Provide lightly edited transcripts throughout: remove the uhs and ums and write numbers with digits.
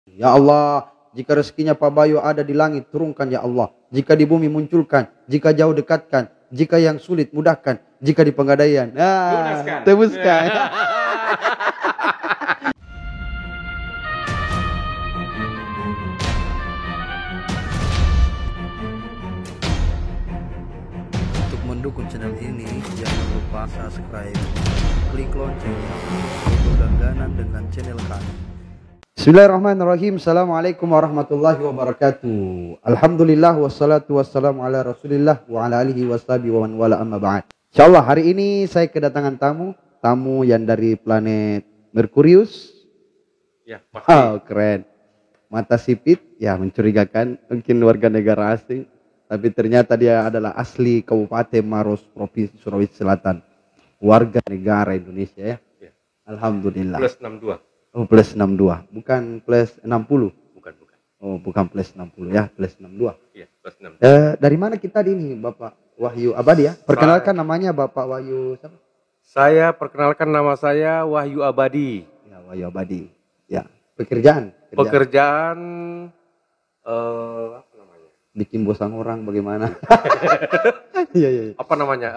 Ya Allah, jika rezekinya Pak Bayu ada di langit, turunkan ya Allah. Jika di bumi munculkan, jika jauh dekatkan, jika yang sulit mudahkan, jika di penggadaian. Nah, tebuskan. Untuk mendukung channel ini, jangan lupa subscribe, klik loncengnya, untuk langganan dengan channel kami. Bismillahirrahmanirrahim. Assalamualaikum warahmatullahi wabarakatuh. Alhamdulillah wassalatu wassalamu ala rasulillah wa ala alihi washabihi wa man wala amma ba'd. Insyaallah hari ini saya kedatangan tamu yang dari planet Merkurius. Ya, pasti. Oh, keren. Mata sipit, ya mencurigakan, mungkin warga negara asing, tapi ternyata dia adalah asli Kabupaten Maros, Provinsi Sulawesi Selatan. Warga negara Indonesia ya. Ya. Alhamdulillah. Plus 62. Oh, plus 62, bukan plus 60. Bukan. Oh, bukan plus 60 ya, plus 62. Iya, plus 62. Dari mana kita di ini, Bapak Wahyu Abadi ya? Perkenalkan namanya Bapak Wahyu siapa? Saya perkenalkan, nama saya Wahyu Abadi. Ya, Wahyu Abadi. Ya, pekerjaan. Pekerjaan apa namanya? Bikin bosan orang bagaimana? Iya. Apa namanya?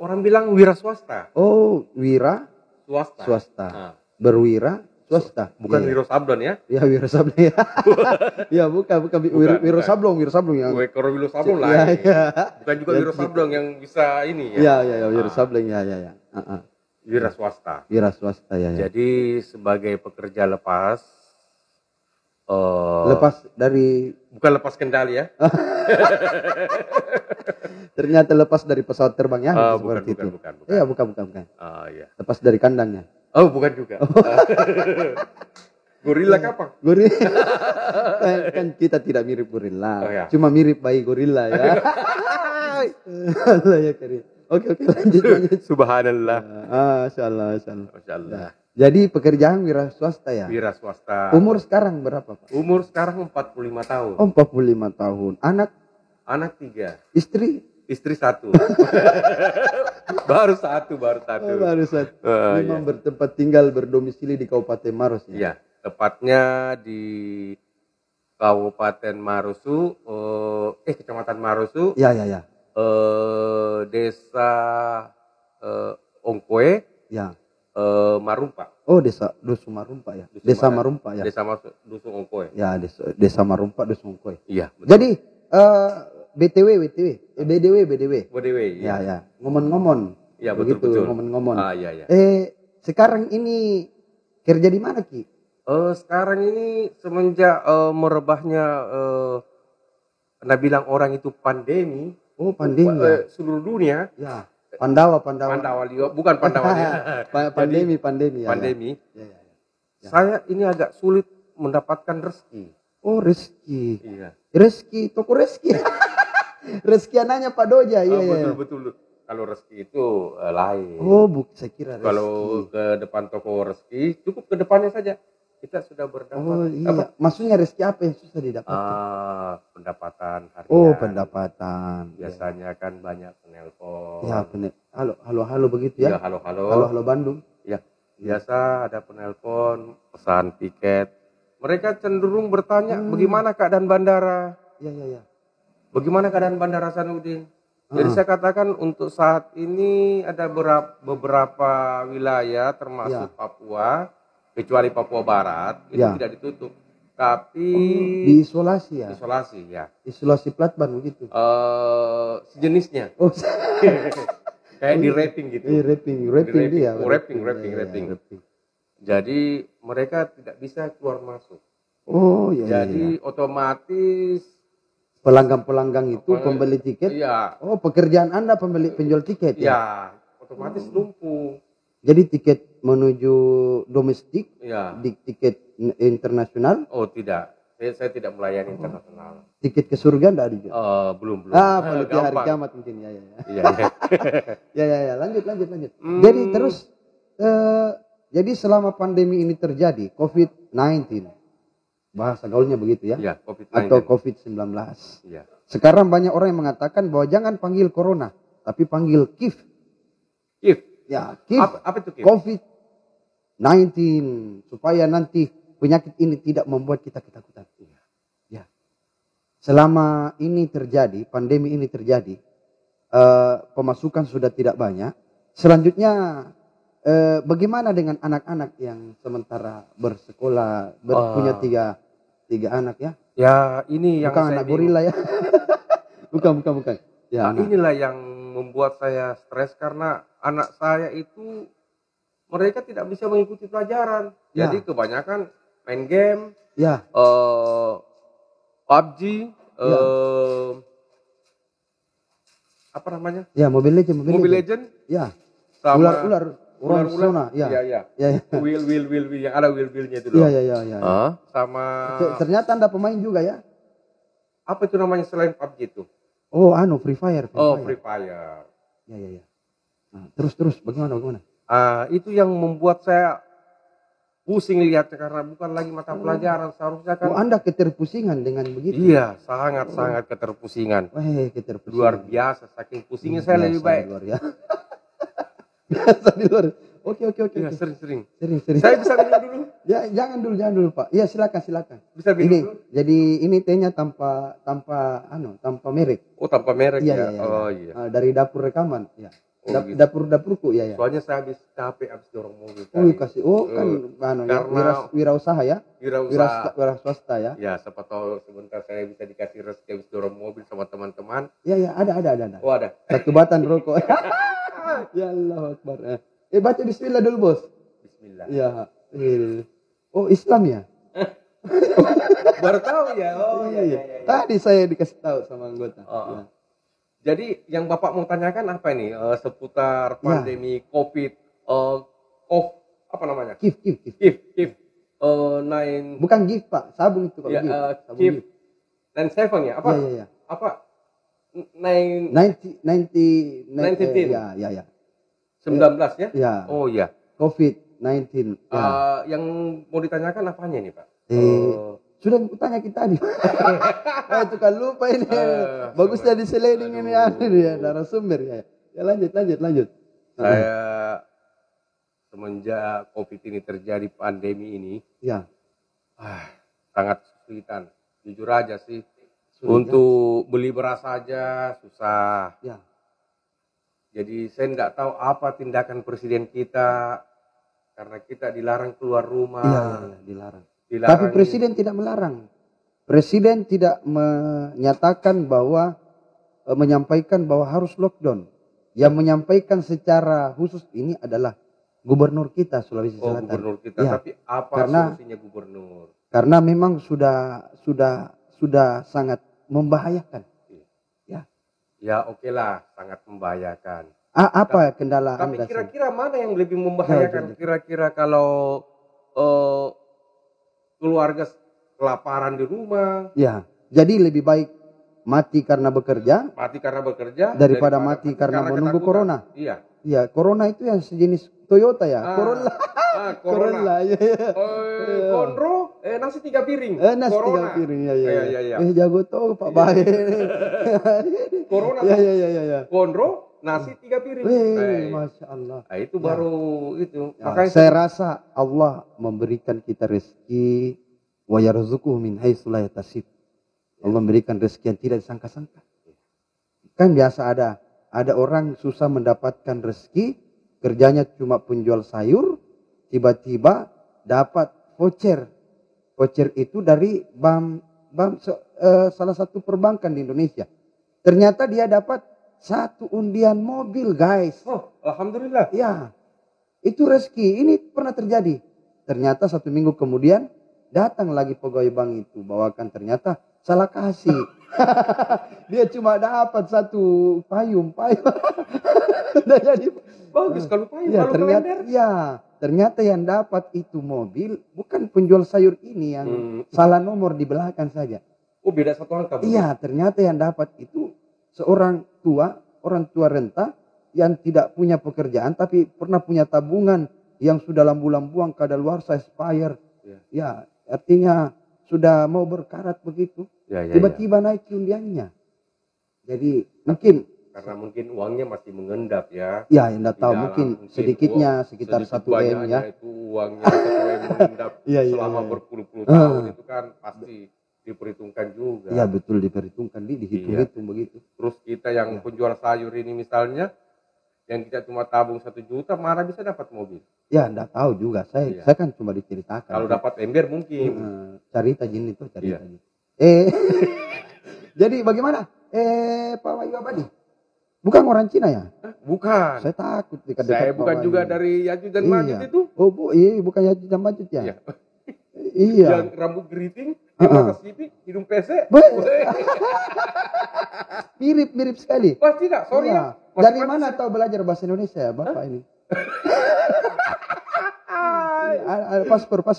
Orang bilang wira swasta. Oh, wira swasta. Nah. Berwira swasta. Bukan Iya. wiro sablon ya? Ya, wira sablon ya. Ya, bukan wira sablon yang. Kalau wiro sablon lah. Ya. Bukan juga wiro sablon yang bisa ini ya. Ya, wira sablon ya. Wira swasta. Wira swasta ya. Jadi sebagai pekerja lepas. Lepas dari, bukan lepas kendali ya. ternyata lepas dari pesawat terbang ya. Bukan. Iya, bukan. Iya. Lepas dari kandangnya. Oh, bukan juga. Gorila kapan? Gorila. kan kita tidak mirip gorila. Oh, ya. Cuma mirip bayi gorila ya. Allah ya karim. Oke, lanjut. Subhanallah. Masyaallah. Masyaallah. Jadi pekerjaan wira swasta ya? Wira swasta. Umur sekarang berapa, Pak? Umur sekarang 45 tahun. Oh, 45 tahun. Anak 3. Istri 1. baru satu. Oh, baru satu. Memang bertempat tinggal berdomisili di Kabupaten Maros ya? Iya, tepatnya di Kabupaten Marusu, Kecamatan Marusu. Ya. Desa Ongkoe. Ya. Marumpa. Oh, Dusun Marumpa ya. Desa Marumpa ya. Dusun Ongkoe. Ya, desa Marumpa, Dusun Ongkoe. Iya. Betul. Jadi BDW. Ya. Ngomong-ngomong. Ya, betul. Ngomong-ngomong. Iya. Sekarang ini kerja di mana, Ki? Sekarang ini semenjak merebahnya Anda bilang orang itu pandemi. Oh, pandemi. Seluruh dunia. Ya. Pandawa. Bukan Pandawa. Pandemi ya. Pandemi. Ya. Saya ini agak sulit mendapatkan rezeki. Oh, rezeki. Iya. Rezeki, toko rezeki. Rezeki anaknya Pak Doja. Iya. Betul. Kalau rezeki itu lain. Oh, saya kira rezeki. Kalau ke depan toko rezeki, cukup ke depannya saja. Kita sudah berdapat. Oh, iya. Maksudnya rezeki apa yang susah didapatkan? Pendapatan harian. Oh, pendapatan. Biasanya kan banyak penelpon. Ya, halo begitu ya? Ya, halo. Halo Bandung. Ya, biasa ada penelpon, pesan tiket. Mereka cenderung bertanya, bagaimana keadaan bandara? Ya. Bagaimana keadaan bandara Sanudin? Jadi saya katakan untuk saat ini ada beberapa wilayah termasuk Papua, kecuali Papua Barat, itu tidak ditutup. Tapi diisolasi ya? Isolasi ya. Isolasi platban begitu? Sejenisnya. Oh, kayak di rapping gitu. Rapping dia. Rapping. Jadi mereka tidak bisa keluar masuk. Oh iya. Jadi otomatis pelanggan itu pembeli tiket. Iya. Oh, pekerjaan Anda penjual tiket ya? Iya, otomatis lumpuh. Jadi tiket menuju domestik, tiket internasional? Oh tidak, saya tidak melayani internasional. Tiket ke surga enggak ada juga? Belum. Panitia hari kiamat mungkin ya. Ya. Lanjut. Jadi terus, jadi selama pandemi ini terjadi COVID-19, bahasa gaulnya begitu ya? Ya, COVID-19. Atau COVID-19. Ya. Sekarang banyak orang yang mengatakan bahwa jangan panggil corona, tapi panggil KIF. KIF. Ya, KIF. Apa itu KIF? COVID supaya nanti penyakit ini tidak membuat kita ketakutan. Ya. Selama ini terjadi, pandemi ini terjadi, pemasukan sudah tidak banyak. Selanjutnya bagaimana dengan anak-anak yang sementara bersekolah, punya tiga anak ya? Ya, ini yang bukan saya anak gorila ya? bukan. Ya, nah, inilah yang membuat saya stres karena anak saya itu mereka tidak bisa mengikuti pelajaran. Ya. Jadi kebanyakan main game, ya, PUBG, Ya. apa namanya? Ya, Mobile Legend. Ya. Sama Ular zona. Ya. Ya. Wheel yang ada wheel-wheelnya itu loh. Ya. Ya. Sama ternyata Anda pemain juga ya? Apa itu namanya selain PUBG itu? Oh, Free Fire. Free Fire. Ya. Nah, terus bagaimana? Itu yang membuat saya pusing lihatnya karena bukan lagi mata pelajaran, seharusnya kan. Anda keterpusingan dengan begitu? Iya, sangat keterpusingan. Keterpusingan. Luar biasa, saking pusingnya saya lebih baik. Luar biasa di luar. Oke. Iya, sering. Sering. Saya bisa minum dulu? Ya, jangan dulu Pak. Iya, silakan. Bisa minum dulu? Jadi ini tehnya tanpa merek. Oh, tanpa merek ya? Iya. Oh iya. Dari dapur rekaman, ya. Gitu. Dapurku ya. Soalnya saya capek habis dorong mobil. Karena wirausaha ya. Wira swasta ya. Ya, siapa tahu sebentar saya bisa dikasih rezeki habis dorong mobil sama teman-teman. Ya, ada. Oh, ada. Satu batang rokok. Ya Allah Akbar. Baca bismillah dulu, Bos. Bismillah. Ya. Oh, Islam ya? Baru tahu ya. Oh iya. Tadi saya dikasih tahu sama anggota. Ya. Jadi yang Bapak mau tanyakan apa ini? Seputar pandemi COVID, apa namanya? KIF. Bukan GIF, Pak. Sabun itu, Pak. KIF 97 ya? Apa? Iya. Apa? 19. Ya. 19 ya? Ya. Oh iya. COVID-19. Ya. Yang mau ditanyakan apanya nih, Pak? Sudah kutanya kita tadi. Itu kan lupa ini. Bagusnya di sliding ini ya, narasumber ya. Ya lanjut. Saya semenjak COVID ini terjadi, pandemi ini, ya, sangat kesulitan. Jujur aja sih. Untuk beli beras saja susah. Ya. Jadi saya nggak tahu apa tindakan presiden kita karena kita dilarang keluar rumah. Iya, dilarang. Tapi presiden tidak melarang. Presiden tidak menyampaikan bahwa harus lockdown. Yang menyampaikan secara khusus ini adalah gubernur kita Sulawesi Selatan. Gubernur kita. Ya. Tapi apa solusinya gubernur? Karena memang sudah sangat membahayakan. Ya oke lah, sangat membahayakan. Apa kendala Tapi Anda? Kira-kira mana yang lebih membahayakan? Kira-kira kalau keluarga kelaparan di rumah. Ya, jadi lebih baik mati karena bekerja. Daripada mati karena menunggu corona. Iya. Iya, corona itu yang sejenis Toyota ya. Corolla. Corona. Ya. Konro, nasi 3 piring. Nasi Corona. 3 piring, ya. Jago tahu Pak Bae. Corona. Ya. Konro, nasi 3 piring. Masya Allah. Nah, itu baru itu. Ya, makanya saya rasa Allah memberikan kita rezeki wa yarzuquhu min haitsu la yahtasib. Allah memberikan rezeki yang tidak disangka-sangka. Kan biasa ada orang susah mendapatkan rezeki, kerjanya cuma penjual sayur, tiba-tiba dapat voucher. Voucher itu dari salah satu perbankan di Indonesia. Ternyata dia dapat 1 undian mobil, guys. Oh, alhamdulillah. Ya, itu rezeki. Ini pernah terjadi. Ternyata 1 minggu kemudian datang lagi pegawai bank itu, bawakan ternyata salah kasih. Dia cuma dapat 1 payung. Udah jadi bagus kalau payung. Ya, kalau ternyata yang dapat itu mobil bukan penjual sayur ini yang salah nomor di belakang saja. Oh, beda 1 angka. Iya, ternyata yang dapat itu orang tua renta yang tidak punya pekerjaan tapi pernah punya tabungan yang sudah lambu-lambuang kadaluarsa expire. Ya, artinya sudah mau berkarat begitu. Tiba-tiba naik undiannya. Jadi mungkin karena mungkin uangnya masih mengendap ya. Ya, enggak Di tahu dalam mungkin sedikitnya uang, sekitar sedikit 1 M ya. banyaknya itu uangnya 1 M mengendap Iya, iya, selama iya. berpuluh-puluh tahun itu kan pasti diperhitungkan juga. Iya betul, diperhitungkan, dihitung-hitung begitu. Terus kita yang penjual sayur ini misalnya, yang kita cuma tabung 1 juta, mana bisa dapat mobil? Ya, enggak tahu juga. Saya kan cuma diceritakan. Kalau dapat ember mungkin. Cerita jin itu, cerita Iya. jin. Jadi bagaimana? Pak Wahyu Abadi? Bukan orang Cina ya? Bukan. Saya takut dekat-dekat Saya bukan Pak juga Wahyu. dari Yajuj dan Majuj itu. Oh, iya, bukan Yajuj dan Majuj ya? Iya. Iya. Yang rambut keriting, yang mata sipit, hidung pesek. Mirip sekali. Wah tidak, sorry Iya. ya. Dari mana tahu belajar bahasa Indonesia ya, Bapak ini? Paspor.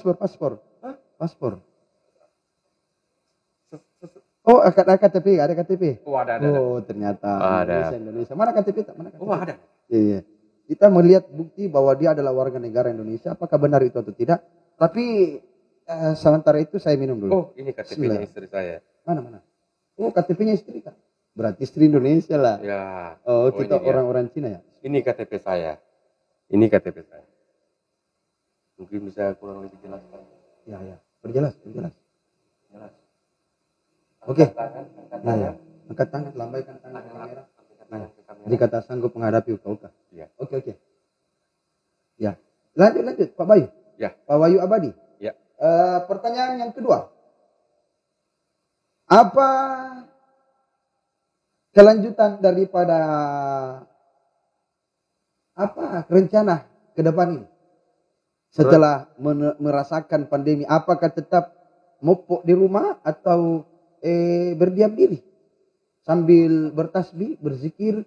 Oh, ada KTP, ada KTP. Oh, ada. Oh, ternyata Ada. Indonesia. Mana KTP? Mana KTP? Oh, ada. Iya. Kita melihat bukti bahwa dia adalah warga negara Indonesia. Apakah benar itu atau tidak? Tapi sementara itu saya minum dulu. Oh, ini KTP-nya istri saya. Mana? Oh, KTP-nya istri kan? Berarti istri Indonesia lah. Ya. Oh, kita ini dia. orang-orang Cina ya? Ini KTP saya. Ini KTP saya. Mungkin bisa kurang lebih jelaskan. Ya. Berjelas. Jelas. Oke. Angkat Ya. tangan. Angkat tangan, lambaikan tangan ke kamera. Angkat tangan ke kamera. Jadi kata sanggup menghadapi uka-uka. Iya. Oke. Ya. Lanjut, Pak Bayu. Ya. Pak Wahyu Abadi. Ya. Pertanyaan yang kedua. Apa kelanjutan daripada rencana ke depan ini? Setelah merasakan pandemi, apakah tetap mopok di rumah atau berdiam diri sambil bertasbih, berzikir?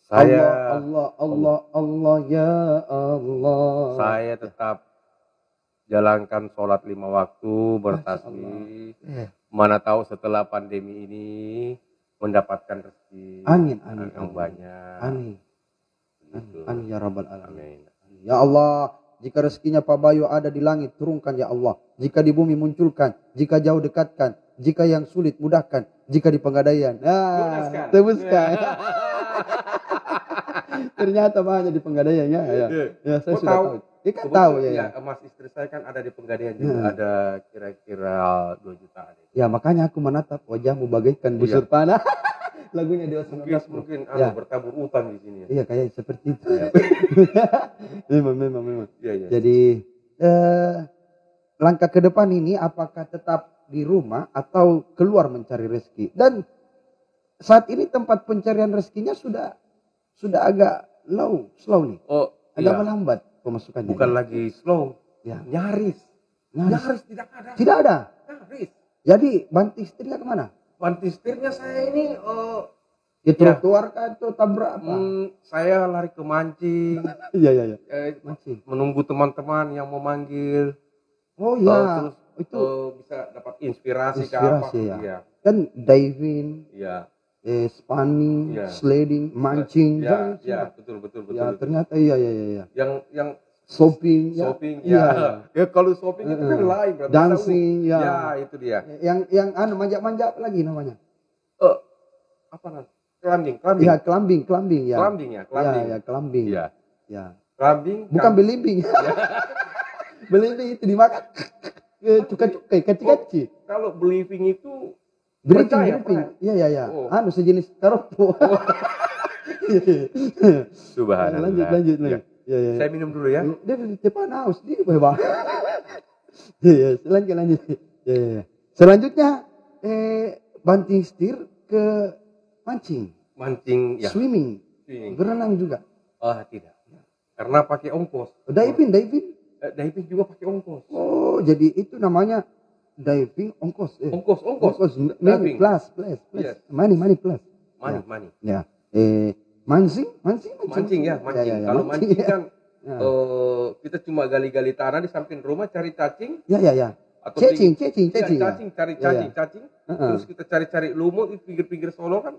Saya Allah ya Allah. Saya tetap jalankan sholat 5 waktu, bertasbih. Mana tahu setelah pandemi ini mendapatkan rezeki Amin. yang banyak. Amin Gitu. Amin ya rabbal alamin. Amin. Ya Allah, jika rezekinya Pak Bayu ada di langit, turunkan ya Allah. Jika di bumi munculkan, jika jauh dekatkan, jika yang sulit mudahkan, jika di Pegadaian. Tebuskan. Ternyata banyak di Pegadaian ya. Ya, saya sudah tahu. Dia kan tahu ya. Emas istri saya kan ada di Pegadaian juga, ada kira-kira 2 jutaan. Ya, makanya aku menatap wajahmu bagaikan busur panah. Lagunya di Mungkin ya. bertabur utang di sini. Iya, kayak seperti itu. Ya. memang. Iya. Jadi langkah ke depan ini apakah tetap di rumah atau keluar mencari rezeki? Dan saat ini tempat pencarian rezekinya sudah agak slow nih. Oh, agak iya. melambat pemasukannya. Bukan lagi slow, Ya. nyaris tidak ada. Tidak ada. Nyaris. Jadi banting setirnya kemana? Banting setirnya saya ini Ya trotoar kah atau tabrak apa? saya lari ke mancing. Iya. Mancing. Menunggu teman-teman yang memanggil. Oh iya. Terus itu bisa dapat inspirasi ke apa? ya. Iya. Kan diving, Iya. spanning, Iya. sledding, mancing. Ya, betul. Ya ternyata iya. Yang Shopping, ya. Ya kalau shopping itu kan lain. berarti dancing, tahu. ya. Ya, itu dia. Yang manja-manja apa lagi namanya? Apa namanya? Climbing. Ya, climbing ya. Climbing. Ya, climbing. Iya. Ya. Climbing. Bukan belimbing. Belimbing itu dimakan. Cukai, kecil-kecil. Kalau believing itu Briefing. Iya. Oh. Sejenis karopo. Subhanallah. Lanjut. Ya. Ya. Saya minum dulu ya. Dia cepat haus dia bebas. Ya, lanjut. Ya. Selanjutnya banting setir ke mancing. Mancing ya. Swimming. Berenang juga. Tidak. Karena pakai ongkos. Diving. Diving juga pakai ongkos. Oh, jadi itu namanya diving ongkos. Ongkos. Money plus. Yes. Money plus. Money. Ya. Mancing. Mancing. Ya. Kalau mancing kan Ya. kita cuma gali-gali tanah di samping rumah cari cacing. Ya. Atau Cacing. cari cacing. Terus kita cari-cari lumut di pinggir-pinggir Solo kan.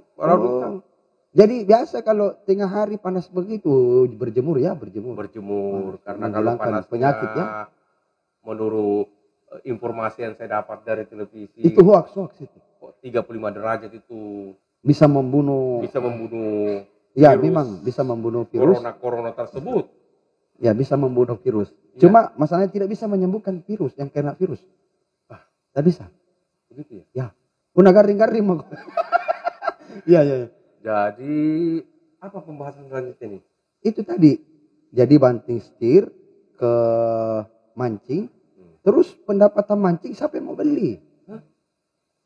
Jadi biasa kalau tengah hari panas begitu berjemur. Karena kalau panas penyakit ya. Menurut informasi yang saya dapat dari televisi Itu hoax itu. 35 derajat itu bisa membunuh. Ya, memang bisa membunuh virus. Corona tersebut. Ya, bisa membunuh virus. Cuma masalahnya tidak bisa menyembuhkan virus yang kena virus. Tidak bisa. Begitu ya? Ya. Una garing-garing mau. Ya. Jadi apa pembahasan selanjutnya nih? Itu tadi. Jadi banting setir ke mancing. Terus pendapatan mancing siapa yang mau beli?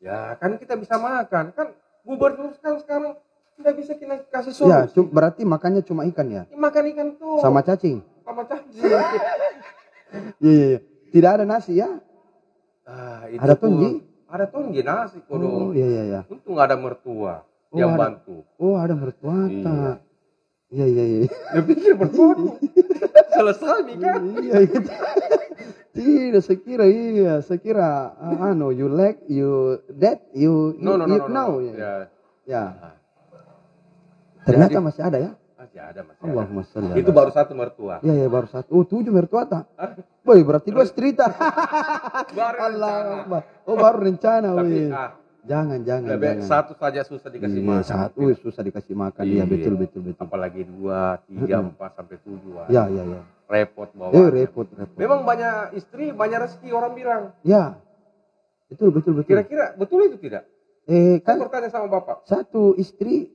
Ya kan kita bisa makan. Kan gubernur sekarang tidak bisa kita kasih solusi. Ya, berarti makannya cuma ikan ya? Makan ikan tuh. Sama cacing? Sama cacing. Iya. Tidak ada nasi ya? Ada tonji? Ada tonji nasi kodo. Oh iya. Untung ada mertua yang bantu. Oh ada mertua. Iya. Ya pikir mertua tuh. Selesai kan? Iya. Tidak, saya kira you like, you that, you no. know. Ya. Ternyata masih ada ya? Masih ada. Allahumma sholli. Itu baru satu mertua. Iya, baru satu. Oh, 7 mertua tak? Boy, berarti 2 cerita. Baru baru rencana. Tapi, jangan. Satu saja susah dikasih makan. Satu susah dikasih makan. Iya, betul. Apalagi 2, 3, 4 sampai 7. Iya. Repot bawa. Repot. Memang banyak istri, banyak rezeki orang bilang. Ya. Betul. Kira-kira betul itu tidak? Kan Saya bertanya sama Bapak. 1 istri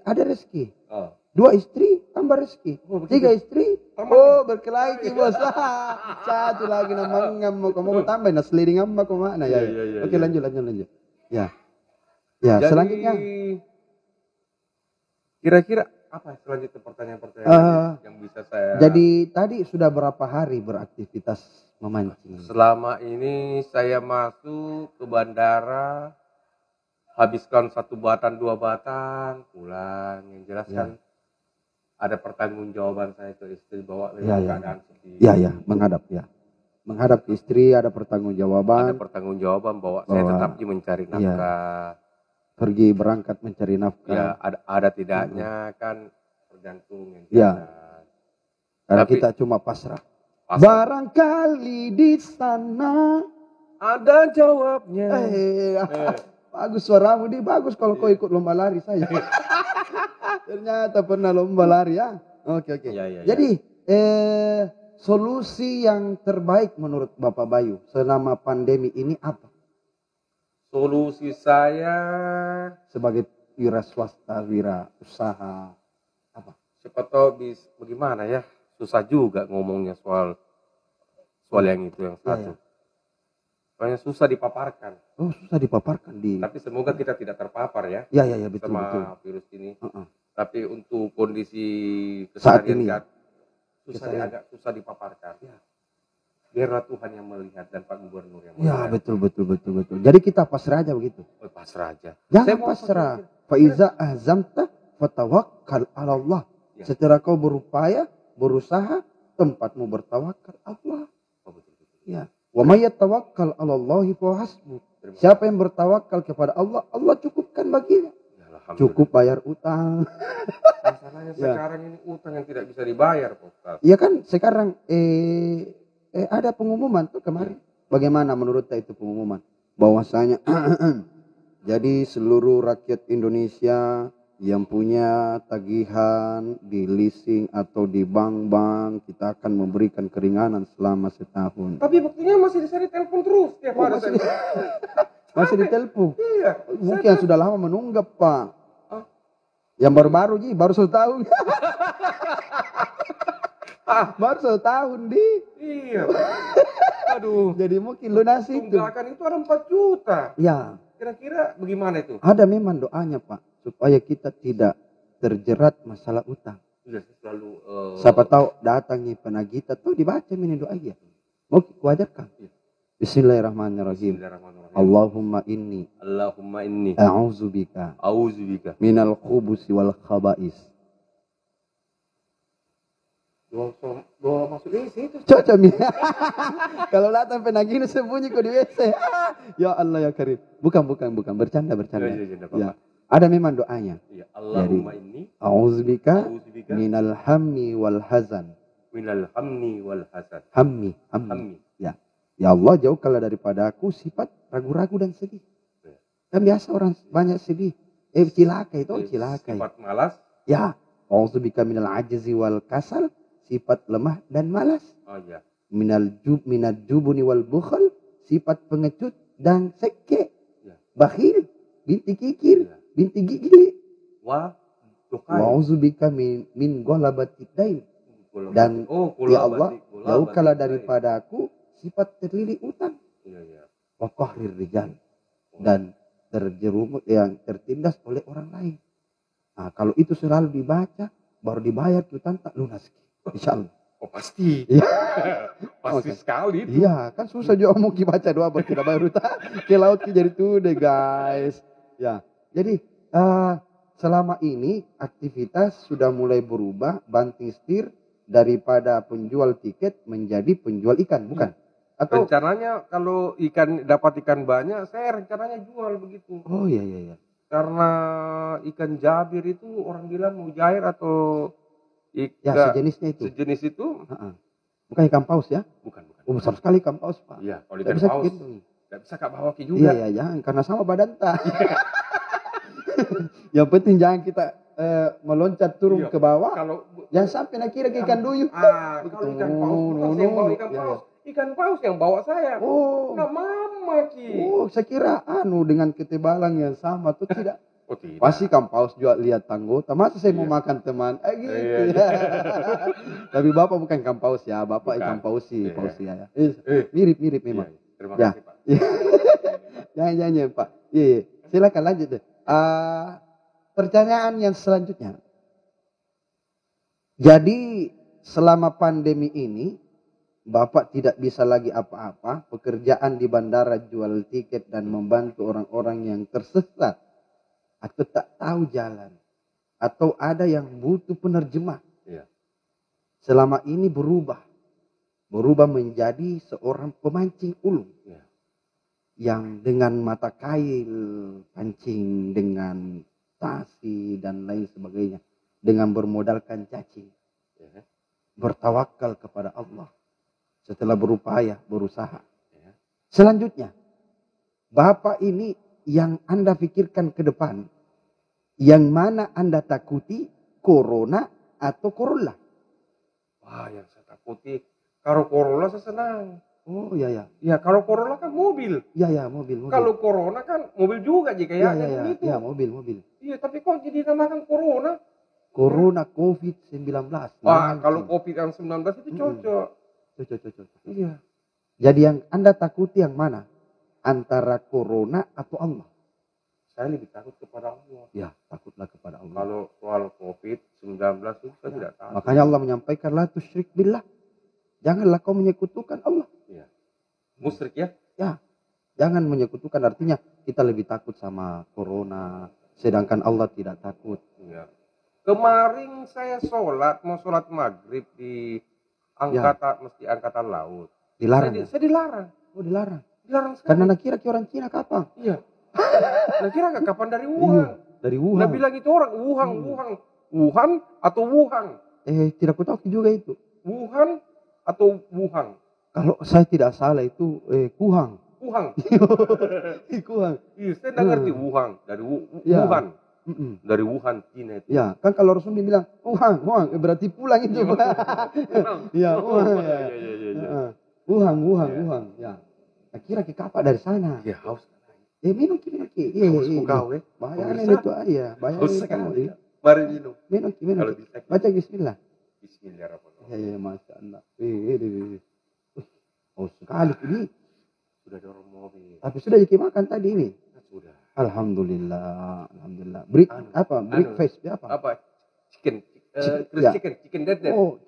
ada rezeki. 2 Oh. istri tambah rezeki. 3 istri berkelahi bos. 1 lagi namanya mau tambahin seliding amma kau mana ya. Oke, lanjut. Ya. Jadi, selanjutnya kira-kira apa selanjutnya pertanyaan yang bisa saya. Jadi tadi sudah berapa hari beraktivitas memancing? Selama ini saya masuk ke bandara, habiskan 1 batang 2 batang, pulang. Yang jelas kan ada pertanggungjawaban saya ke istri bahwa keadaan seperti ya menghadap ke istri, ada pertanggungjawaban. Ada pertanggungjawaban bahwa saya tetap mencari nafkah. Pergi berangkat mencari nafkah. Ya, ada tidaknya kan tergantung. Karena kita cuma pasrah. Barangkali di sana ada jawabnya. Bagus suaramu di bagus kalau kau ikut lomba lari saya. Ternyata pernah lomba lari ya. Oke. Ya. Jadi solusi yang terbaik menurut Bapak Bayu selama pandemi ini apa? Solusi saya sebagai wira swasta, wira usaha apa? Siapa tahu bagaimana ya? Susah juga ngomongnya soal yang itu yang satu. Soalnya susah dipaparkan. Oh, susah dipaparkan Tapi semoga kita tidak terpapar ya. Ya betul. Sama virus ini. Tapi untuk kondisi saat ini kan agak susah dipaparkan. Ya. Biarlah Tuhan yang melihat dan Pak Gubernur yang melihat. Ya, betul. Jadi kita pasrah aja begitu. Pasrah aja. Jangan pasrah. Fa iza azamta fatawakkal 'ala Allah. Ya. Setelah kau berupaya, berusaha, tempatmu bertawakal Allah. Betul. Ya. Wa may yatawakkal 'ala Allahi fa hasbuh. Siapa yang bertawakal kepada Allah, Allah cukupkan baginya. Ya, cukup bayar utang. Masalahnya sekarang ini utang yang tidak bisa dibayar, Pak. Iya kan, sekarang ada pengumuman tuh kemarin. Bagaimana menurut itu pengumuman? Bahwasanya jadi seluruh rakyat Indonesia yang punya tagihan di leasing atau di bank-bank, kita akan memberikan keringanan selama setahun. Tapi buktinya masih bisa ditelepon terus tiap hari. Masih ditelepon. Iya. Mungkin yang sudah lama menunggak, Pak. Yang baru-baru baru setahun. Baru setahun Iya. Aduh. Jadi mungkin lunasi itu. Tunggakan itu ada 4 juta. Ya. Kira-kira bagaimana itu? Ada memang doanya, Pak, supaya kita tidak terjerat masalah utang. Iya, selalu. Siapa tahu datangi penagih tuh dibaca ini doa ya. Mau kuajarkan. Bismillahirrahmanirrahim. Allahumma inni a'udzubika minal khubusi wal khaba'is. Doa masuk WC itu. Cocok nih. Kalau datang penagih sembunyi kok di WC. Ya Allah ya Karim. Bukan bercanda. Ya. Ada memang doanya. Ya, Allahumma inni a'udzubika minal hammi wal hazan. Hammi. Ya Allah, jauhkanlah daripada aku sifat ragu-ragu dan sedih. Kan biasa orang banyak sedih. Cilaka itu cilaka. Sifat malas. Ya, a'udzubika minal ajzi wal kasal, sifat lemah dan malas. Oh iya. Minal jubuni wal bukhal, sifat pengecut dan seke. Ya. Bakhil, binti kikir, Ya. binti gigili. Dukai. Wa'udzubika min ghalabatid dain. Dan ya Allah, jauhkanlah daripada aku sifat terlilit utang. Iya. Wa qahrir rijal. Dan terjerumus yang tertindas oleh orang lain. Nah, kalau itu selalu dibaca, baru dibayar utang tak lunas. Insyaallah. Oh pasti. Iya. Pasti sekali itu. Iya, kan susah juga mau baca doa baru tidak bayar utang. Ke laut jadi tuh deh guys. Ya. Jadi selama ini aktivitas sudah mulai berubah, banting setir daripada penjual tiket menjadi penjual ikan, bukan? Atau rencananya kalau dapat ikan banyak, saya rencananya jual begitu. oh iya. Karena ikan jabir itu orang bilang mujair atau Ya sejenisnya itu. Sejenis itu? Bukan ikan paus ya? Bukan. Oh, besar sekali ikan paus, Pak. Iya, kalau ikan bisa paus. Gitu. Tidak bisa Kak bawa ke juga. Iya, jangan karena sama badan tak. Yang penting jangan kita meloncat turun ke bawah. Jangan sampai nak kira ikan duyung. Kalau ikan paus, saya bawa ikan paus. Ikan paus yang bawa saya. Oh. Nggak mama Ki. Oh, saya kira dengan ketebalan yang sama tuh tidak. Oh, tidak. Pasti ikan paus juga lihat anggota. Masa saya mau makan teman? Gitu. Iya. Tapi Bapak bukan ikan paus ya, Bapak ikan pausi, ya. Mirip memang. Terima kasih, Pak. Jangan Pak. Iya. Silakan lanjut deh. Pertanyaan yang selanjutnya. Jadi selama pandemi ini Bapak tidak bisa lagi apa-apa, pekerjaan di bandara jual tiket dan membantu orang-orang yang tersesat atau tak tahu jalan atau ada yang butuh penerjemah. Iya. Selama ini berubah menjadi seorang pemancing ulung. Iya. Yang dengan mata kail, pancing dengan tasi dan lain sebagainya. Dengan bermodalkan cacing. Ya. Bertawakal kepada Allah. Setelah berusaha. Ya. Selanjutnya. Bapak ini yang Anda pikirkan ke depan. Yang mana Anda takuti? Corona atau Corolla? Wah, yang saya takuti. Kalau Corolla saya senang. Oh iya. Ya kalau Corolla kan mobil. Iya mobil. Kalau Corona kan mobil juga jika gitu. Iya mobil. Iya tapi kok jadi namakan Corona? Corona COVID-19. Kalau COVID-19 itu cocok. Cocok. Iya. Jadi yang Anda takuti yang mana? Antara Corona atau Allah? Saya lebih takut kepada Allah. Ya, takutlah kepada Allah. Kalau soal COVID-19 itu saya tidak tahu. Makanya Allah menyampaikan la tusyrik billah. Janganlah kau menyekutukan Allah. Iya. Musyrik ya? Ya. Jangan menyekutukan, artinya kita lebih takut sama Corona, sedangkan Allah tidak takut. Iya. Kemarin saya mau sholat maghrib di Masjid Angkatan Laut. Dilarang. Saya dilarang. Oh, dilarang. Dilarang sekali. Karena nak kira orang Cina kapan? Iya. Nak kira nggak kapan dari Wuhan? Iya, dari Wuhan. Nah bilang itu orang Wuhan atau Wuhan? Tidak tahu juga itu. Wuhan atau Wuhan? Kalau saya tidak salah itu Kuhang. Wuhan. Kuhang. Iya, saya nggak ngerti Wuhan dari Wuhan. Dari Wuhan Cina itu. Ya, kan kalau Rasul bilang Wuhan, berarti pulang itu. Iya, Wuhan. Iya. Wuhan. Ya. Kira kapan dari sana? Ya, haus. Minum. Iya. Kau Bayangin itu aja, bayangin. Mari minum. Minum. Kalau bisa. Baca bismillah. Bismillahirrahmanirrahim. Ya, masya Allah. Oh sekali ini. Sudah dorong mobil. Tapi sudah makan tadi ini. Sudah. Alhamdulillah. Break face apa? Apa? Chicken dead. Oh,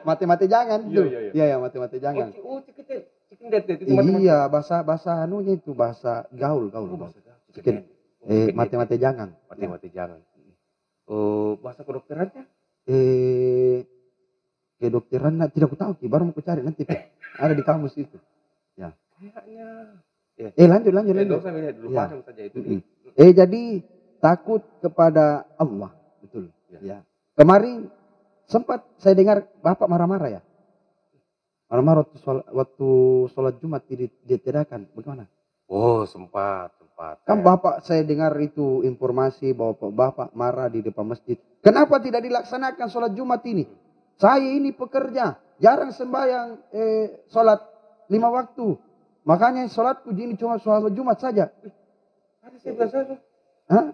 mati jangan tuh. Iya, mati jangan. Oh, chicken dead itu iya, bahasa anunya itu bahasa gaul. Chicken. Mati jangan. Mati jangan. Oh, bahasa kedokterannya? Kedokteran tidak tahu baru mau cari nanti. Ada di kamus itu. Ya. Kayaknya. Lanjut. Saya lihat dulu pasang saja itu. Jadi takut kepada Allah, betul. Ya. Kemarin sempat saya dengar Bapak marah-marah ya. Marah-marah waktu sholat Jumat ditiadakan. Bagaimana? Oh, sempat. tepat. Kan Bapak saya dengar itu informasi bahwa Bapak marah di depan masjid. Kenapa tidak dilaksanakan sholat Jumat ini? Saya ini pekerja, jarang sembahyang sholat 5 waktu. Makanya sholatku ini cuma sholat Jumat saja. Tadi saya bilang saya. Hah?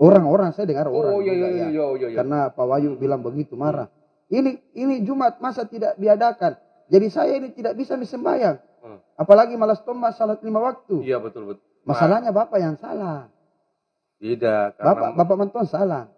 Orang-orang saya dengar orang. Oh iya. Karena Pak Wahyu bilang begitu marah. Ini Jumat masa tidak diadakan. Jadi saya ini tidak bisa sembahyang. Apalagi malas tombak salat 5 waktu. Iya betul. Masalahnya Bapak yang salah. Tidak. Karena... Bapak Mantuan salah.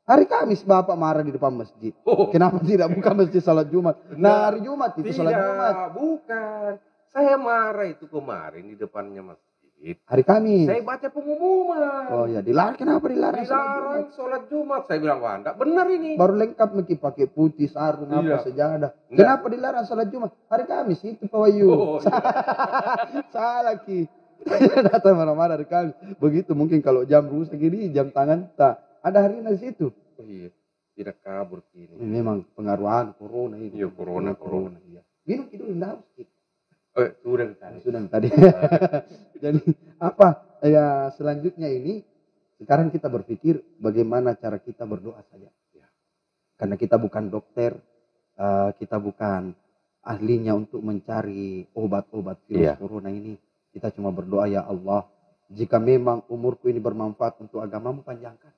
Hari Kamis Bapak marah di depan masjid. Kenapa tidak buka masjid salat Jumat? Nah hari Jumat itu salat Jumat. Bukan. Saya marah itu kemarin di depannya masjid. Hari Kamis. Saya baca pengumuman. Oh ya, dilarang. Kenapa dilarang? Dilarang sholat Jumat. Saya bilang, wah enggak benar ini. Baru lengkap mungkin pakai putih, sarung, apa sejadah. Kenapa dilarang sholat Jumat? Hari Kamis itu Pak Wahyu. Oh, iya. Salah Ki. Datang marah-marah hari Kamis. Begitu mungkin kalau jam rusak gini, jam tangan tak. Ada hari di situ. Oh iya. Tidak kabur ini. Memang pengaruhan corona ini. Iya, corona. Iya. Minum itu enggak harus. Sudah tadi. Jadi apa ya selanjutnya ini sekarang kita berpikir bagaimana cara kita berdoa saja. Ya. Karena kita bukan dokter, kita bukan ahlinya untuk mencari obat-obat virus corona ini. Kita cuma berdoa ya Allah, jika memang umurku ini bermanfaat untuk agamamu panjangkan.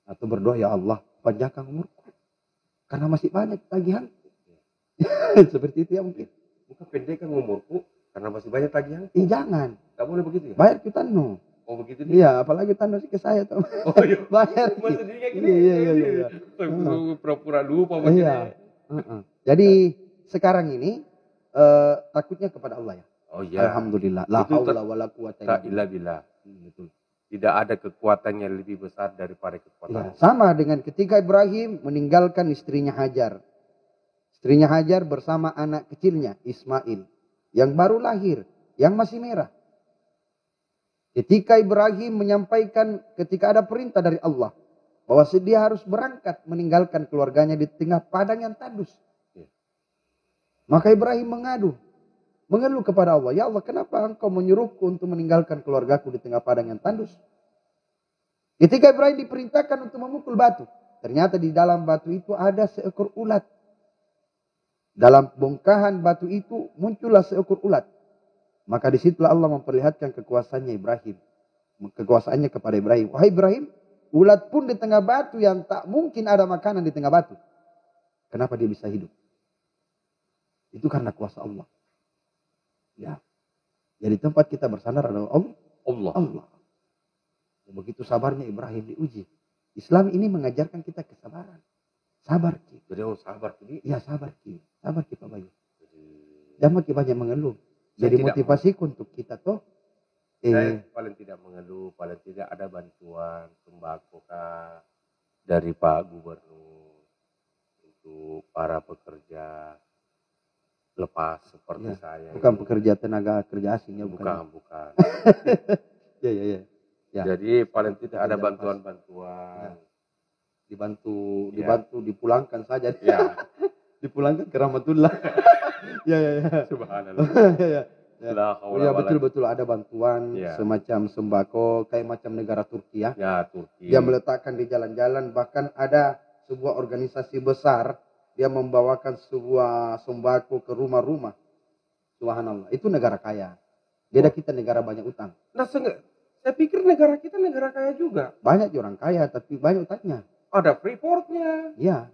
Atau berdoa ya Allah, panjangkan umurku. Karena masih banyak tagihan. Seperti itu ya mungkin. Bukan pendekkan umurku karena masih banyak tagihan. Jangan. Tak boleh begitu ya? Bayar kita no. Oh begitu nih? Iya, apalagi tanda sih ke saya tuh. Oh iya. Bayar. Maksudnya kayak gini. Iya. Pura-pura lupa begini. Jadi sekarang ini takutnya kepada Allah ya. Oh iya. Alhamdulillah. La haula wala quwata illa billah. Betul. Tidak ada kekuatan yang lebih besar daripada kekuatan. Ya, sama dengan ketika Ibrahim meninggalkan istrinya Hajar. Istrinya Hajar bersama anak kecilnya Ismail yang baru lahir, yang masih merah. Ketika Ibrahim menyampaikan ketika ada perintah dari Allah bahwa dia harus berangkat meninggalkan keluarganya di tengah padang yang tandus. Maka Ibrahim mengeluh kepada Allah, ya Allah kenapa engkau menyuruhku untuk meninggalkan keluargaku di tengah padang yang tandus? Ketika Ibrahim diperintahkan untuk memukul batu, ternyata di dalam batu itu ada seekor ulat. Dalam bongkahan batu itu muncullah seekor ulat. Maka disitulah Allah memperlihatkan kekuasaannya Ibrahim. Kekuasaannya kepada Ibrahim. Wahai Ibrahim, ulat pun di tengah batu yang tak mungkin ada makanan di tengah batu. Kenapa dia bisa hidup? Itu karena kuasa Allah. Ya. Jadi tempat kita bersandar adalah Allah. Begitu sabarnya Ibrahim diuji. Islam ini mengajarkan kita kesabaran. Sabar Ki. Jadi orang sabar Ki. Ya sabar Ki. Sabar Ki Pak Bayu. Jangan banyak mengeluh. Jadi motivasiku untuk kita tuh. Saya paling tidak mengeluh. Paling tidak ada bantuan sembako dari Pak Gubernur. Untuk para pekerja lepas seperti saya. Bukan pekerja tenaga kerja asing ya. Bukan. Ya. Jadi paling tidak ada bantuan-bantuan. Dibantu dipulangkan saja. Ya. Dipulangkan ke rahmatullah. Ya. Subhanallah. Ya betul ada bantuan semacam sembako kayak macam negara Turki ya. Ya Turki. Dia meletakkan di jalan-jalan, bahkan ada sebuah organisasi besar dia membawakan sebuah sembako ke rumah-rumah. Subhanallah. Itu negara kaya. Beda kita negara banyak utang. Nah, saya pikir negara kita negara kaya juga. Banyak orang kaya tapi banyak utangnya. Ada freeportnya. Iya.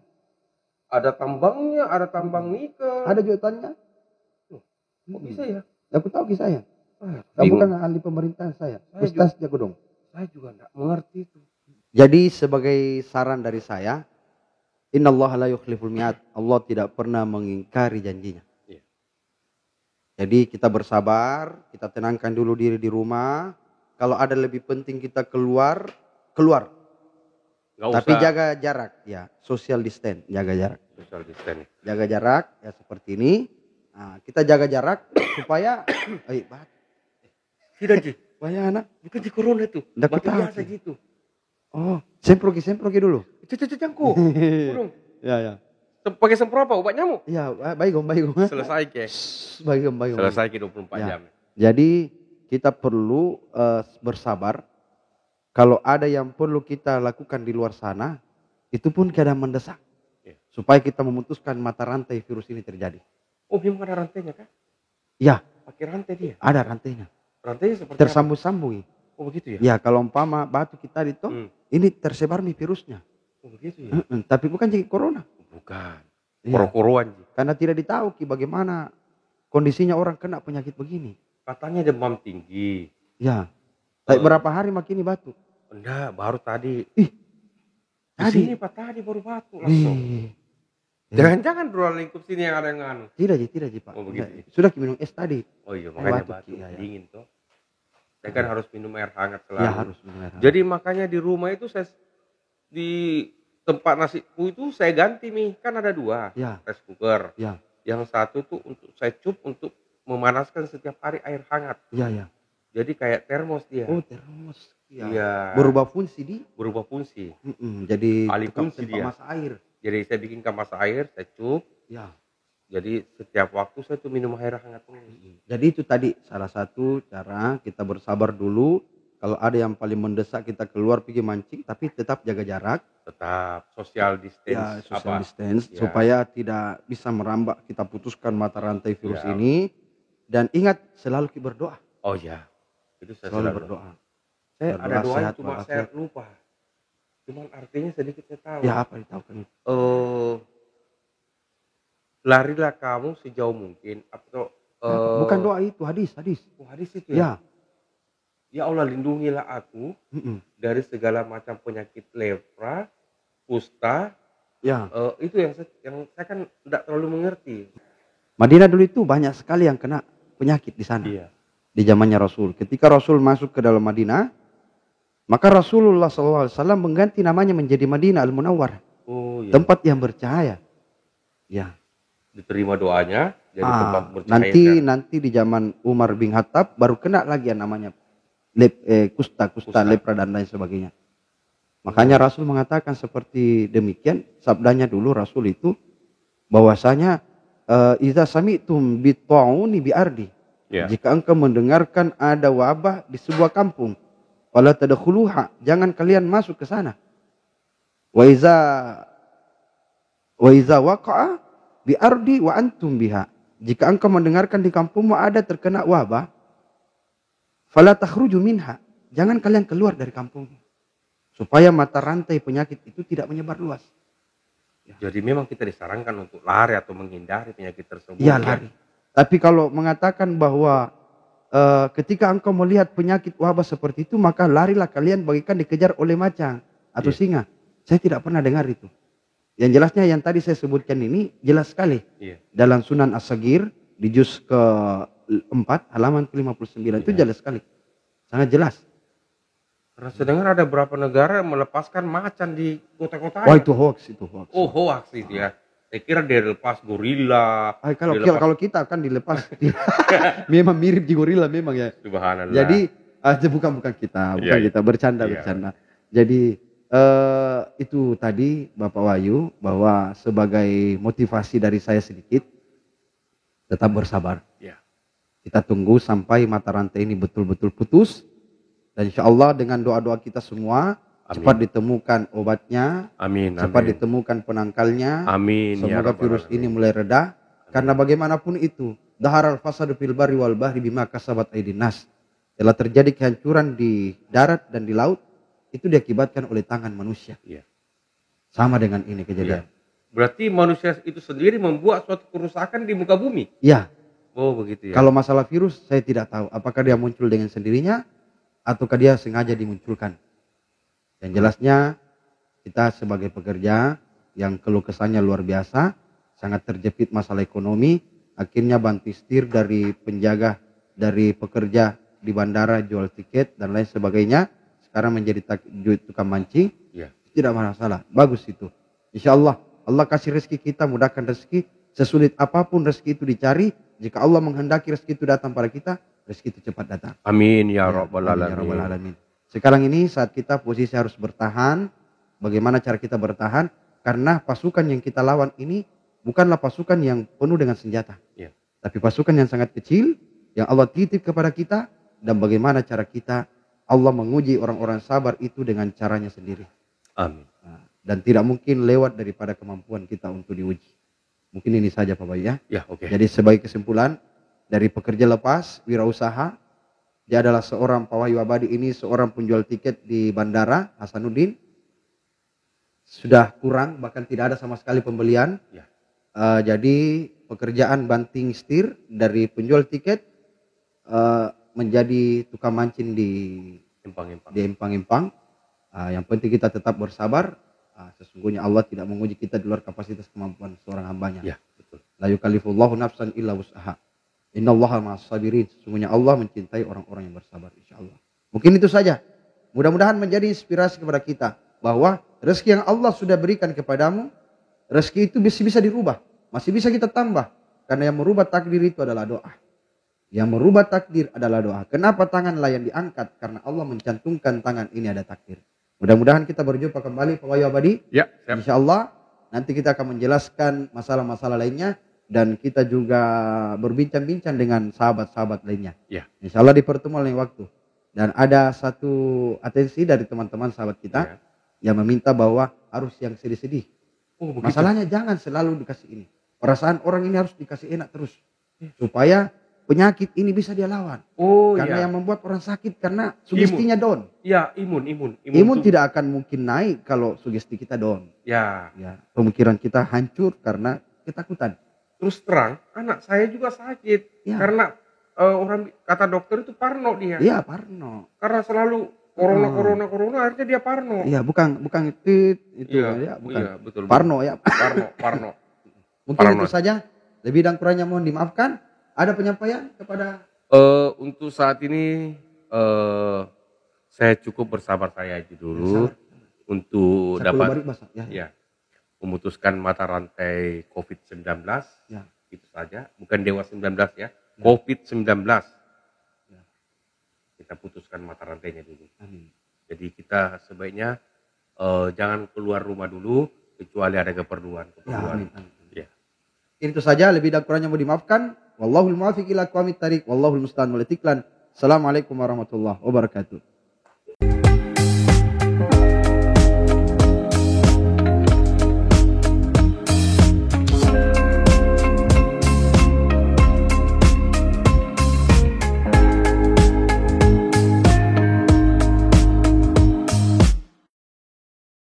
Ada tambangnya, ada tambang nikel. Ada juatannya. Kok bisa ya? Aku tahu kisah saya. Kamu bukan ahli pemerintahan saya. Ustaz jago dong. Saya juga enggak mengerti itu. Jadi sebagai saran dari saya, innallaha la yukhliful mi'ad. Allah tidak pernah mengingkari janjinya. Iya. Jadi kita bersabar, kita tenangkan dulu diri di rumah. Kalau ada lebih penting kita keluar. Tapi jaga jarak, ya, social distance, jaga jarak. Social distance. Jaga jarak, ya seperti ini. Nah, kita jaga jarak supaya, Tidak Ji, supaya anak. bukan di corona itu. Nggak biasa gitu. Oh, semproki dulu. Itu cangku. Burung. Ya. Pakai semprot apa? Obat nyamuk? Iya, baik om. Selesai ke. Baik om. Selesai ke 24 jam. Jadi kita perlu bersabar. Kalau ada yang perlu kita lakukan di luar sana, itu pun keadaan mendesak. Supaya kita memutuskan mata rantai virus ini terjadi. Oh, memang ada rantainya kan? Ya, Pakai rantai dia. ada rantainya. Rantainya seperti Tersambung-sambung. apa? Oh, begitu ya? Ya, kalau umpama batu kita itu, ini tersebar nih virusnya. Oh, begitu ya? Tapi bukan jadi corona. Bukan. Ya, Koro-koroan. karena tidak ditahu bagaimana kondisinya orang kena penyakit begini. Katanya demam tinggi. Ya, tapi berapa hari makin ini batuk? Enggak, baru tadi. Ih, Di tadi. sini Pak tadi baru batuk langsung. Jangan-jangan ruang lingkup sini yang ada yang anu. Tidak Ji Pak. Oh, begitu. Sudah minum es tadi. Oh iya, makanya batuk, batuk iya. dingin tuh. Saya kan harus minum air hangat selalu. Ya harus minum air hangat. Jadi makanya di rumah itu saya di tempat nasiku itu saya ganti nih, kan ada 2 Ya. rice cooker. Ya. Yang satu tuh untuk saya cup untuk memanaskan setiap hari air hangat. Ya. Jadi kayak termos dia. Oh, termos. Ya. Iya. Berubah fungsi di. Berubah fungsi. Jadi Alih fungsi dia. masak air. Jadi saya bikin kampas air, saya cup. Ya. Jadi setiap waktu saya tuh minum air hangat. Jadi itu tadi salah satu cara kita bersabar dulu. Kalau ada yang paling mendesak kita keluar pergi mancing, tapi tetap jaga jarak. Tetap social distance. Ya, social distance Ya. supaya tidak bisa merambak. Kita putuskan mata rantai virus Ya. ini. Dan ingat selalu berdoa. Oh ya, itu saya Selalu selalu berdoa. Saya Berdoa ada doanya sehat cuma walafiat. saya lupa. Cuman artinya sedikit saya tahu. Ya apa ditahukan? Larilah kamu sejauh mungkin atau Bukan doa itu, hadis. hadis itu Ya. ya. Ya Allah, lindungilah aku dari segala macam penyakit lepra, kusta. Ya. Itu yang saya kan tidak terlalu mengerti. Madinah dulu itu banyak sekali yang kena penyakit di sana. Iya. Di zamannya Rasul. Ketika Rasul masuk ke dalam Madinah, maka Rasulullah SAW mengganti namanya menjadi Madinah Al-Munawwar. Oh iya. Tempat yang bercahaya. Ya. Diterima doanya jadi tempat bercahaya. Nanti di zaman Umar bin Khattab baru kena lagi yang namanya kusta, lepra dan lain sebagainya. Makanya Rasul mengatakan seperti demikian. Sabdanya dulu Rasul itu bahwasanya iza sami'tum bitta'uni bi'ardi. Ya. Jika engkau mendengarkan ada wabah di sebuah kampung, fala tadkhuluha, jangan kalian masuk ke sana. Wa iza waqa'a bi ardi wa antum biha. Jika engkau mendengarkan di kampungmu ada terkena wabah, fala takhruju minha, jangan kalian keluar dari kampungmu. Supaya mata rantai penyakit itu tidak menyebar luas. Jadi memang kita disarankan untuk lari atau menghindari penyakit tersebut. Ya, lari. Tapi kalau mengatakan bahwa ketika engkau melihat penyakit wabah seperti itu, maka larilah kalian bagikan dikejar oleh macan atau singa. Saya tidak pernah dengar itu. Yang jelasnya yang tadi saya sebutkan ini jelas sekali. Iya. Dalam Sunan As-Sagir di juz ke-4 halaman ke-59 itu jelas sekali. Sangat jelas. Karena saya dengar ada beberapa negara melepaskan macan di kota-kota. Wah, itu hoax. Oh, hoax itu ya. Saya kira dia lepas gorila. Kalau kita kan dilepas. Memang mirip di gorila memang ya. Subhanallah. Jadi bukan kita, kita bercanda. Jadi itu tadi Bapak Wahyu, bahwa sebagai motivasi dari saya sedikit, tetap bersabar. Ya. Kita tunggu sampai mata rantai ini betul-betul putus. Dan insya Allah dengan doa-doa kita semua, cepat ditemukan obatnya, cepat ditemukan penangkalnya. Amin. Semoga virus ini mulai reda. Karena bagaimanapun itu, daharal fasadu fil barri wal bahri bima kasabat aydin nas. Telah terjadi kehancuran di darat dan di laut, itu diakibatkan oleh tangan manusia. Iya. Sama dengan ini kejadian. Iya. Berarti manusia itu sendiri membuat suatu kerusakan di muka bumi. Ya. Oh, begitu ya. Kalau masalah virus saya tidak tahu apakah dia muncul dengan sendirinya ataukah dia sengaja dimunculkan. Yang jelasnya kita sebagai pekerja yang keluh kesahnya luar biasa, sangat terjepit masalah ekonomi, akhirnya banting setir dari penjaga, dari pekerja di bandara jual tiket dan lain sebagainya, sekarang menjadi tukang mancing. Ya. Tidak masalah, bagus itu. Insya Allah Allah kasih rezeki kita, mudahkan rezeki. Sesulit apapun rezeki itu dicari, jika Allah menghendaki rezeki itu datang pada kita, rezeki itu cepat datang. Amin ya rabbal alamin. Sekarang ini saat kita posisi harus bertahan. Bagaimana cara kita bertahan? Karena pasukan yang kita lawan ini bukanlah pasukan yang penuh dengan senjata. Ya. Tapi pasukan yang sangat kecil, yang Allah titip kepada kita, dan bagaimana cara kita Allah menguji orang-orang sabar itu dengan caranya sendiri. Amin. Dan tidak mungkin lewat daripada kemampuan kita untuk diuji. Mungkin ini saja Pak Bayu ya. Ya, oke. Jadi sebagai kesimpulan dari pekerja lepas, wirausaha, dia adalah seorang Pak Wahyu Abadi ini seorang penjual tiket di Bandara Hasanuddin. Sudah kurang, bahkan tidak ada sama sekali pembelian. Ya. Jadi pekerjaan banting setir dari penjual tiket menjadi tukang mancing di empang-empang. Yang penting kita tetap bersabar. Sesungguhnya Allah tidak menguji kita di luar kapasitas kemampuan seorang hambanya. Ya, betul. La yukallifullahu nafsan illa wus'aha. Innallaha ma'as sabirin. Sesungguhnya Allah mencintai orang-orang yang bersabar, insyaallah. Mungkin itu saja. Mudah-mudahan menjadi inspirasi kepada kita bahwa rezeki yang Allah sudah berikan kepadamu, rezeki itu bisa dirubah, masih bisa kita tambah. Karena yang merubah takdir itu adalah doa. Yang merubah takdir adalah doa. Kenapa tanganlah yang diangkat? Karena Allah mencantumkan tangan ini ada takdir. Mudah-mudahan kita berjumpa kembali Pak Wahyu Abadi. Ya, siap. Insyaallah nanti kita akan menjelaskan masalah-masalah lainnya dan kita juga berbincang-bincang dengan sahabat-sahabat lainnya. Ya. Insyaallah di pertemuan lain waktu. Dan ada satu atensi dari teman-teman sahabat kita yang meminta bahwa harus yang sedih-sedih. Oh, begitu. Masalahnya jangan selalu dikasih ini. Perasaan orang ini harus dikasih enak terus. Supaya penyakit ini bisa dia lawan. Oh, karena yang membuat orang sakit karena sugestinya down. Ya, imun Imun tidak akan mungkin naik kalau sugesti kita down. Ya. Pemikiran kita hancur karena ketakutan. Terus terang, anak saya juga sakit. Ya. Karena orang kata dokter itu parno dia. Iya, parno. Karena selalu corona akhirnya dia parno. Iya, bukan itu Iya, bukan. Iya, betul. Parno ya. Parno. Mungkin Parno. itu saja. Lebih dan kurangnya mohon dimaafkan. Ada penyampaian kepada Untuk saat ini saya cukup bersabar saya aja dulu untuk dapat memutuskan mata rantai COVID-19. Ya. Itu saja, bukan Dewa 19 ya. COVID-19. Ya. Kita putuskan mata rantainya dulu. Amin. Jadi kita sebaiknya jangan keluar rumah dulu kecuali ada keperluan. Ya, amin. Ya. Itu saja, lebih dan kurangnya mohon dimaafkan. Wallahul muwaffiq ila aqwamit thariq, wallahul musta'an wal istiqlan. Assalamualaikum warahmatullahi wabarakatuh.